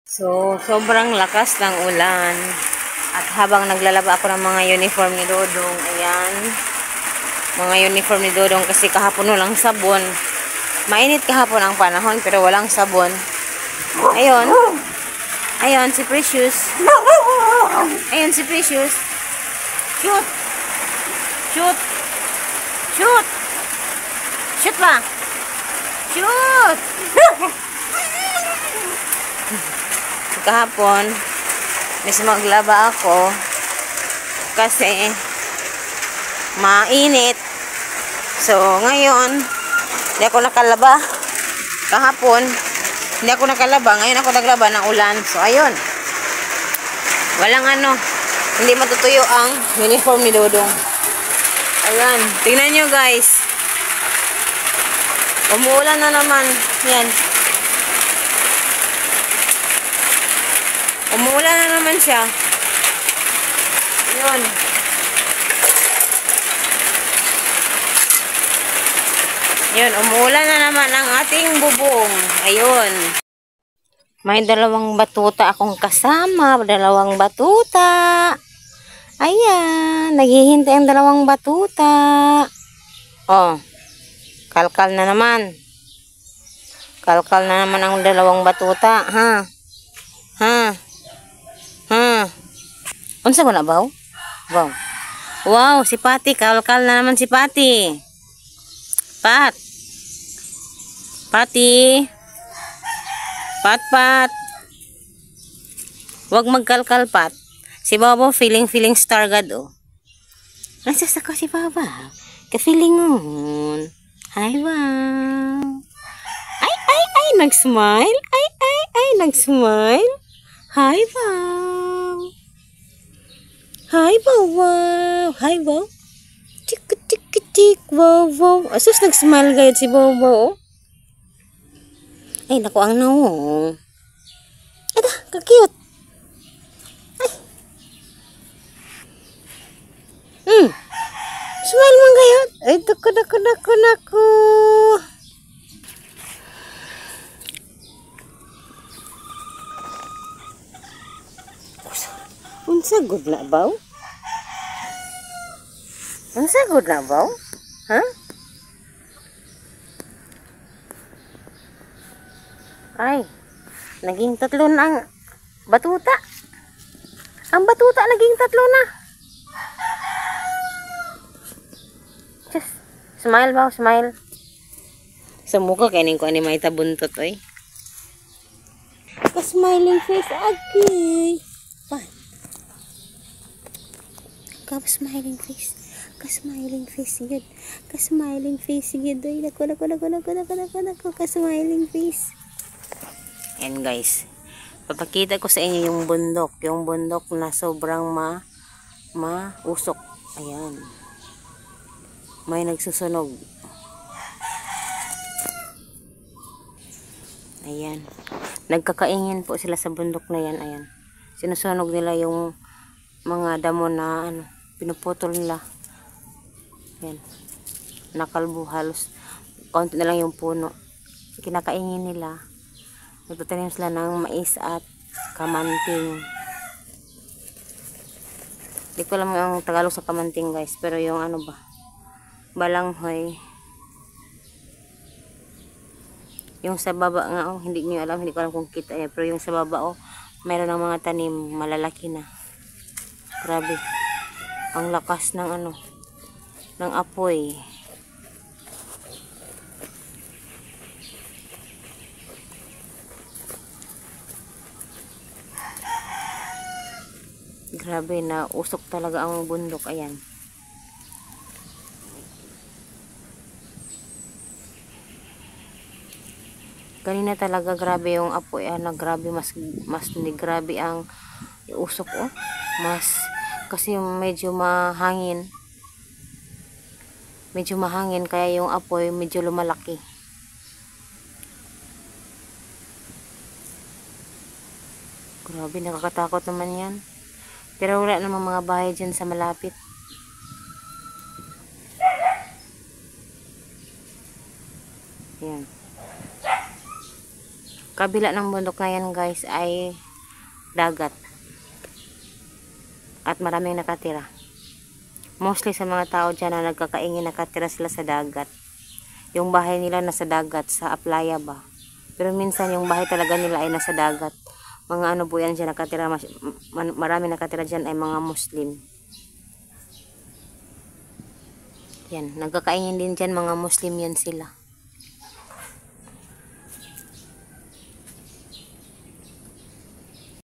So, sobrang lakas ng ulan. At habang naglalaba ako ng mga uniform ni Dodong, ayan, mga uniform ni Dodong kasi kahapon walang sabon. Mainit kahapon ang panahon pero walang sabon. Ayun. Ayun, si Precious. Ayun, si Precious. Shoot! Shoot! Shoot! Shoot ba? Shoot! Kahapon, mismo maglaba ako kasi mainit. So, ngayon, hindi ako nakalaba. Kahapon, hindi ako nakalaba. Ngayon ako naglaba ng ulan. So, ayun. Walang hindi matutuyo ang uniform ni Dodong. Ayan. Tingnan nyo, guys. Umuulan na naman. Yan. Umuulan na naman siya. Ayun. Ayun, umuulan na naman ang ating bubong. Ayun. May dalawang batuta akong kasama. Dalawang batuta. Ayan. Naghihintay ang dalawang batuta. Oh. Kalkal na naman. Kalkal na naman ang dalawang batuta. Ha? Ha? Ha? Unsa mo na baw? Wow. Wow, si Pati. Kalkal na naman si Pati. Pat. Pati. Pat. Huwag magkalkal, Pat. Si Baba feeling star god, oh. Nasas ako si Baba. Ka-feelingon. Hi, wow. Ay, nag-smile. Ay, nag-smile. Hi, wow. Hi, wow. Hi, wow. Tik, wow. Asus, nag-smile gayad si Baba, oh. Ay, naku, ang naong. Ada, ka-cute. Ay. Smile man gayad. Ay, naku. Unsa good na baw? Unsa good na baw? Ha? Ay, naging 3 na ang batuta. Ang batuta naging 3 na. Just smile baw, smile. Sa mukha kainin ko ani may tabuntot oy. Ka-smiling face agi. Pa. Ka-smiling face. Ka-smiling face good. Ka-smiling face good. Ay, nako. Ka-smiling face. Ayan guys. Papakita ko sa inyo yung bundok. Yung bundok na sobrang mausok. Ayan. May nagsusunog. Ayan. Nagkakaingin po sila sa bundok na yan. Ayan. Sinusunog nila yung mga damo na pinuputol nila. Ayan. Nakalbo halos. Kaunti na lang yung puno. Kinakaingin nila. Nagtatanim sila ng mais at kamanting. Hindi ko alam ang Tagalog sa kamanting guys. Pero yung balanghoy. Yung sa baba nga hindi ko alam kung kita pero yung sa baba mayroon ng mga tanim malalaki na. Grabe. Ang lakas ng ng apoy. Grabe na usok talaga ang bundok. Ayan. Kanina talaga grabe yung apoy. Grabe mas grabe ang usok Mas kasi medyo mahangin. Kaya yung apoy medyo lumalaki. Grabe, nakakatakot naman yan. Pero wala namang mga bahay dyan sa malapit. Yan. kabila ng bundok na yan guys ay dagat. At maraming nakatira. Mostly sa mga tao dyan na nagkakaingin, nakatira sila sa dagat. Yung bahay nila nasa dagat, sa Aplaya ba. Pero minsan yung bahay talaga nila ay nasa dagat. Mga ano po yan dyan nakatira, marami nakatira dyan ay mga Muslim. Yan, nagkakaingin din dyan mga Muslim yan sila.